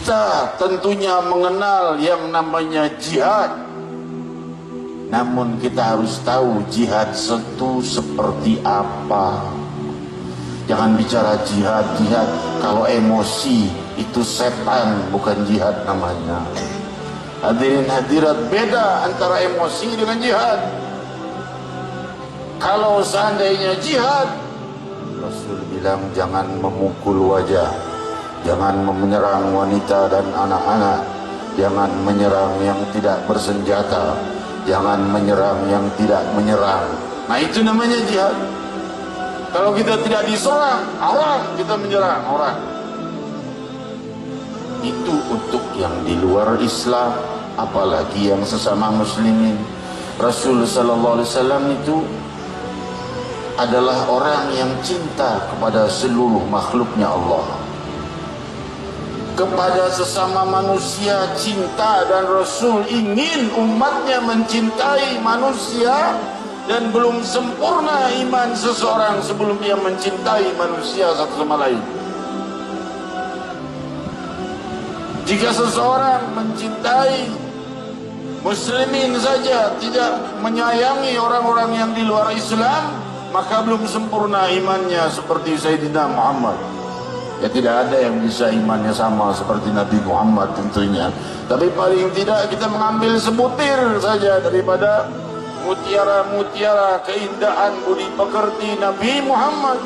Kita tentunya mengenal yang namanya jihad. Namun kita harus tahu jihad itu seperti apa. Jangan bicara jihad kalau emosi itu setan, bukan jihad namanya. Hadirin hadirat, beda antara emosi dengan jihad. Kalau seandainya jihad, Rasul bilang jangan memukul wajah, jangan menyerang wanita dan anak-anak, jangan menyerang yang tidak bersenjata, jangan menyerang yang tidak menyerang. Nah, itu namanya jihad. Kalau kita tidak diserang orang, kita menyerang orang. Itu untuk yang di luar Islam, apalagi yang sesama muslimin. Rasul sallallahu alaihi wasallam itu adalah orang yang cinta kepada seluruh makhluknya Allah, kepada sesama manusia cinta, dan Rasul ingin umatnya mencintai manusia, dan belum sempurna iman seseorang sebelum dia mencintai manusia satu sama lain. Jika seseorang mencintai muslimin saja, tidak menyayangi orang-orang yang di luar Islam, maka belum sempurna imannya seperti Sayyidina Muhammad. Ya, tidak ada yang bisa imannya sama seperti Nabi Muhammad tentunya. Tapi paling tidak kita mengambil sebutir saja daripada mutiara-mutiara keindahan budi pekerti Nabi Muhammad,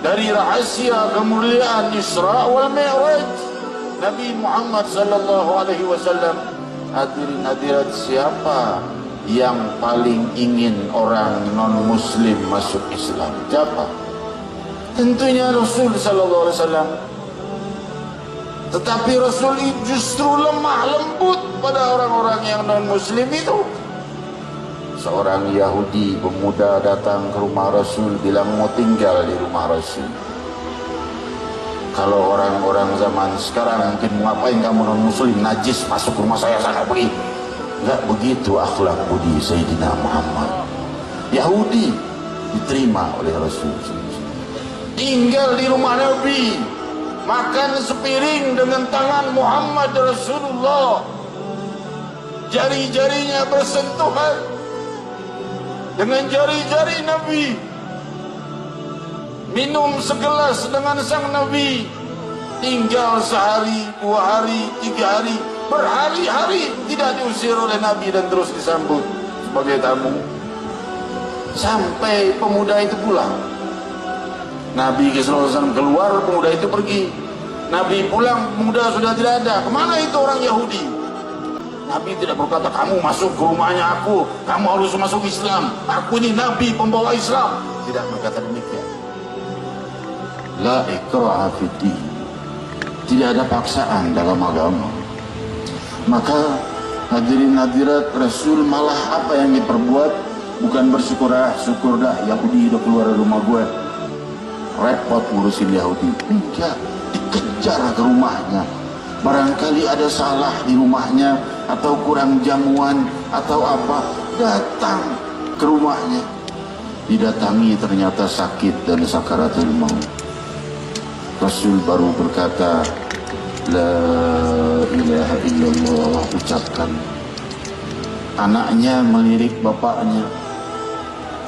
dari rahasia kemuliaan Isra wal Mi'raj Nabi Muhammad sallallahu alaihi wasallam. Hadirin hadirat, siapa yang paling ingin orang non-muslim masuk Islam? Siapa? Tentunya Rasul sallallahu alaihi wasallam. Tetapi Rasul justru lemah lembut pada orang-orang yang non-muslim itu. Seorang Yahudi pemuda datang ke rumah Rasul, bilang mau tinggal di rumah Rasul. Kalau orang-orang zaman sekarang mungkin, ngapain kamu non-muslim, najis, masuk rumah saya sana, pergi. Enggak begitu akhlak budi Sayyidina Muhammad. Yahudi diterima oleh Rasul. Tinggal di rumah Nabi, makan sepiring dengan tangan Muhammad Rasulullah, jari-jarinya bersentuhan dengan jari-jari Nabi, minum segelas dengan sang Nabi, tinggal sehari, 2 hari, 3 hari, berhari-hari tidak diusir oleh Nabi dan terus disambut sebagai tamu sampai pemuda itu pulang. Nabi SAW keluar, pemuda itu pergi. Nabi pulang, pemuda sudah tidak ada. Kemana itu orang Yahudi? Nabi tidak berkata, kamu masuk ke rumahnya aku, kamu harus masuk Islam, aku ini Nabi pembawa Islam. Tidak berkata demikian. La ikraha fiddin, tidak ada paksaan dalam agama. Maka hadirin hadirat, Rasul malah apa yang diperbuat, bukan bersyukur, syukur dah Yahudi udah keluar dari rumah gue, repot ngurusin Yahudi. Enggak, dikejar ke rumahnya. Barangkali ada salah di rumahnya, atau kurang jamuan, atau apa, datang ke rumahnya. Didatangi ternyata sakit dan sakaratul maut. Rasul baru berkata, la ilaha illallah, ucapkan. Anaknya melirik bapaknya,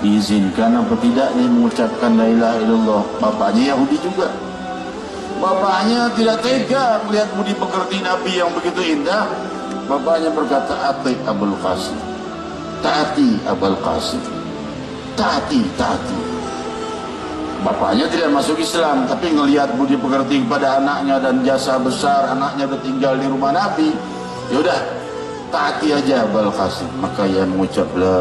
diizinkan apa tidak nih mengucapkan la ilaha illallah. Bapaknya Yahudi juga. Bapaknya tidak tega melihat budi pekerti Nabi yang begitu indah. Bapaknya berkata, ati Abul Qasim, taati Abul Qasim, taati. Bapaknya tidak masuk Islam, tapi ngelihat budi pekerti kepada anaknya dan jasa besar, anaknya udah tinggal di rumah Nabi, yaudah taati aja Abul Qasim. Maka ia mengucap la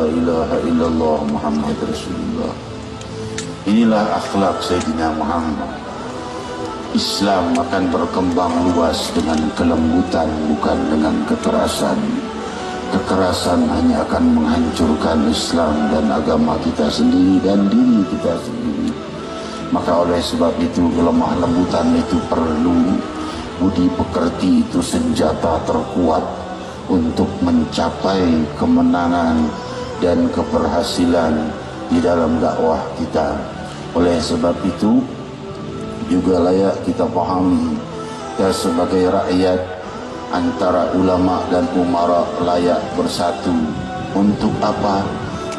ilaha illallah Muhammad Rasulullah. Inilah akhlak Sayyidina Muhammad. Islam akan berkembang luas dengan kelembutan, bukan dengan kekerasan. Kekerasan hanya akan menghancurkan Islam dan agama kita sendiri dan diri kita sendiri. Maka oleh sebab itu, kelemah lembutan itu perlu. Budi pekerti itu senjata terkuat untuk mencapai kemenangan dan keberhasilan di dalam dakwah kita. Oleh sebab itu juga layak kita pahami kita sebagai rakyat, antara ulama dan umara layak bersatu. Untuk apa?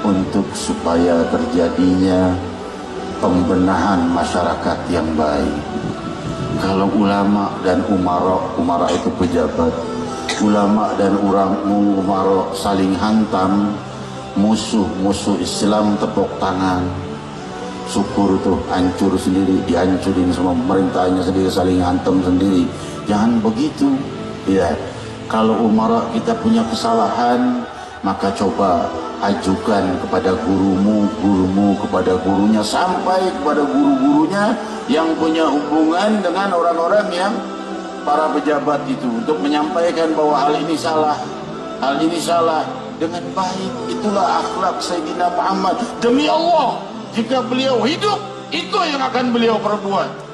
Untuk supaya terjadinya pembenahan masyarakat yang baik. Kalau ulama dan umara itu pejabat, ulama dan umara saling hantam, musuh Islam tepuk tangan, syukur tuh hancur sendiri, dihancurin semua pemerintahnya sendiri, saling hantam sendiri. Jangan begitu ya. Kalau umara kita punya kesalahan, maka coba ajukan kepada gurumu kepada gurunya, sampai kepada guru-gurunya yang punya hubungan dengan orang-orang yang para pejabat itu, untuk menyampaikan bahwa hal ini salah dengan baik. Itulah akhlak Sayyidina Muhammad. Demi Allah, jika beliau hidup, itu yang akan beliau perbuat.